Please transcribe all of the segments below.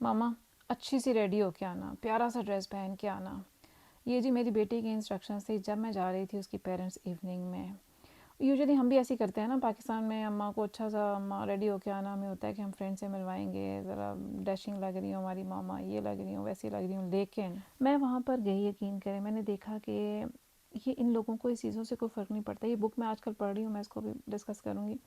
मामा अच्छी सी रेडी होके आना, प्यारा सा ड्रेस पहन के आना। ये जी मेरी बेटी की इंस्ट्रक्शंस थी जब मैं जा रही थी उसकी पेरेंट्स इवनिंग में। यूजुअली हम भी ऐसे ही करते हैं ना पाकिस्तान में, अम्मा को अच्छा सा अम्मा रेडी होके आना, हमें होता है कि हम फ्रेंड से मिलवाएंगे, ज़रा डैशिंग लग रही हूँ हमारी मामा, ये लग रही हूँ वैसी लग रही हूँ। लेकिन मैं वहाँ पर गई, यकीन करें, मैंने देखा कि ये इन लोगों को इस चीज़ों से कोई फ़र्क नहीं पड़ता। ये बुक मैं आजकल पढ़ रही हूँ, मैं इसको भी डिस्कस करूँगी।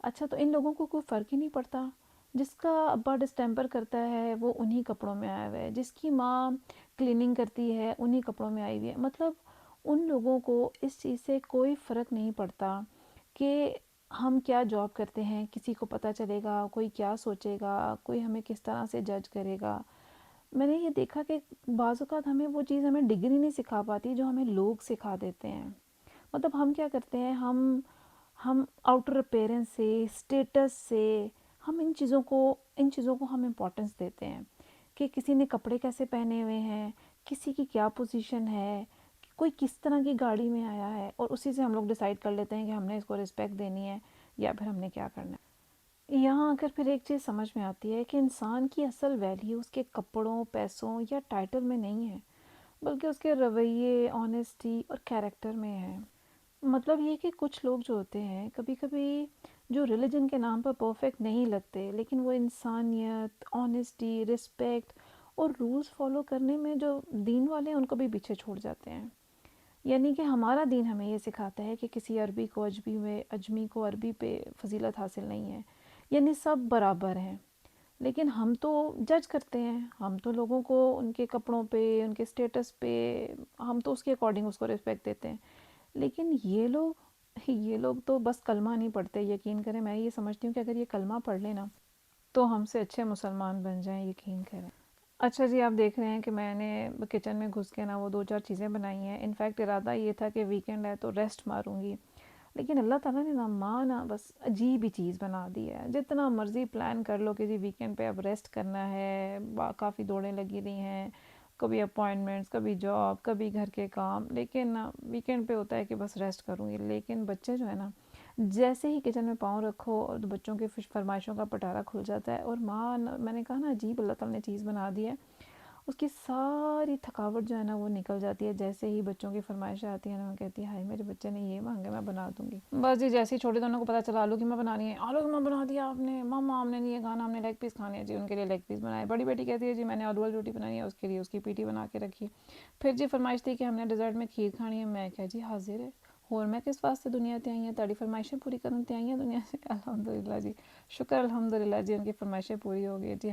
अच्छा, तो इन लोगों को कोई फ़र्क ही नहीं पड़ता। जिसका अब्बा डिस्टेंपर करता है वो उन्हीं कपड़ों में आया हुआ है, जिसकी माँ क्लीनिंग करती है उन्हीं कपड़ों में आई हुई है। मतलब उन लोगों को इस चीज़ से कोई फ़र्क नहीं पड़ता कि हम क्या जॉब करते हैं, किसी को पता चलेगा, कोई क्या सोचेगा, कोई हमें किस तरह से जज करेगा। मैंने ये देखा कि बाज़ औक़ात हमें वो चीज़, हमें डिग्री नहीं सिखा पाती जो हमें लोग सिखा देते हैं। मतलब हम क्या करते हैं, हम आउटर अपीयरेंस से, स्टेटस से, हम इन चीज़ों को हम इम्पोर्टेंस देते हैं कि किसी ने कपड़े कैसे पहने हुए हैं, किसी की क्या पोजीशन है, कोई किस तरह की गाड़ी में आया है, और उसी से हम लोग डिसाइड कर लेते हैं कि हमने इसको रिस्पेक्ट देनी है या फिर हमने क्या करना है। यहाँ आकर फिर एक चीज़ समझ में आती है कि इंसान की असल वैल्यू उसके कपड़ों, पैसों या टाइटल में नहीं है, बल्कि उसके रवैये, ऑनेस्टी और कैरेक्टर में है। मतलब ये कि कुछ लोग जो होते हैं कभी कभी, जो रिलीजन के नाम पर परफेक्ट नहीं लगते, लेकिन वो इंसानियत, ऑनेस्टी, रिस्पेक्ट और रूल्स फॉलो करने में जो दीन वाले हैं उनको भी पीछे छोड़ जाते हैं। यानी कि हमारा दीन हमें ये सिखाता है कि किसी अरबी को अजमी में, अजमी को अरबी पे फजीलत हासिल नहीं है, यानी सब बराबर हैं। लेकिन हम तो जज करते हैं, हम तो लोगों को उनके कपड़ों पे, उनके स्टेटस पे, हम तो उसके अकॉर्डिंग उसको रिस्पेक्ट देते हैं। लेकिन ये लोग तो बस कलमा नहीं पढ़ते। यकीन करें, मैं ये समझती हूँ कि अगर ये कलमा पढ़ लेना तो हमसे अच्छे मुसलमान बन जाएं, यकीन करें। अच्छा जी, आप देख रहे हैं कि मैंने किचन में घुस के ना वो दो चार चीज़ें बनाई हैं। इनफैक्ट इरादा ये था कि वीकेंड है तो रेस्ट मारूंगी, लेकिन अल्लाह ताला ने ना माँ ना बस अजीब ही चीज़ बना दी है। जितना मर्ज़ी प्लान कर लो कि जी वीकेंड पे अब रेस्ट करना है, काफ़ी दौड़ें लगी रही हैं, कभी अपॉइंटमेंट्स, कभी जॉब, कभी घर के काम, लेकिन ना वीकेंड पे होता है कि बस रेस्ट करूँगी। लेकिन बच्चे जो है ना, जैसे ही किचन में पाँव रखो और बच्चों की फरमाइशों का पटारा खुल जाता है। और माँ मैंने कहा ना, अजीब अल्लाह ताला ने चीज़ बना दी है। उसकी सारी थकावट जो है ना वो निकल जाती है जैसे ही बच्चों की फरमाइशें आती है ना। मैं कहती है हाय मेरे बच्चे ने ये मांगे, मैं बना दूंगी। बस जी, जैसे ही छोटे दोनों को पता चला आलू कीमा बनानी है, आलू कीमा बना दिया आपने, मामा हमने नहीं ये खाना, हमने लेग पीस खाने हैं जी, उनके लिए लेग पीस बनाए। बड़ी बेटी कहती है जी मैंने आलू वाली रोटी बनानी है, उसके लिए उसकी पीटी बना के रखी। फिर जी फरमाइश थी कि हमने डिज़र्ट में खीर खानी है। मैं क्या जी हाजिर है, और मैं किस वास्ते दुनिया ते आई हैं, ताड़ी फरमाइशें पूरी करने ते आई हैं दुनिया से। अल्हम्दुलिल्लाह जी, शुक्र अल्हम्दुलिल्लाह जी, उनकी फरमाइशें पूरी हो गई जी।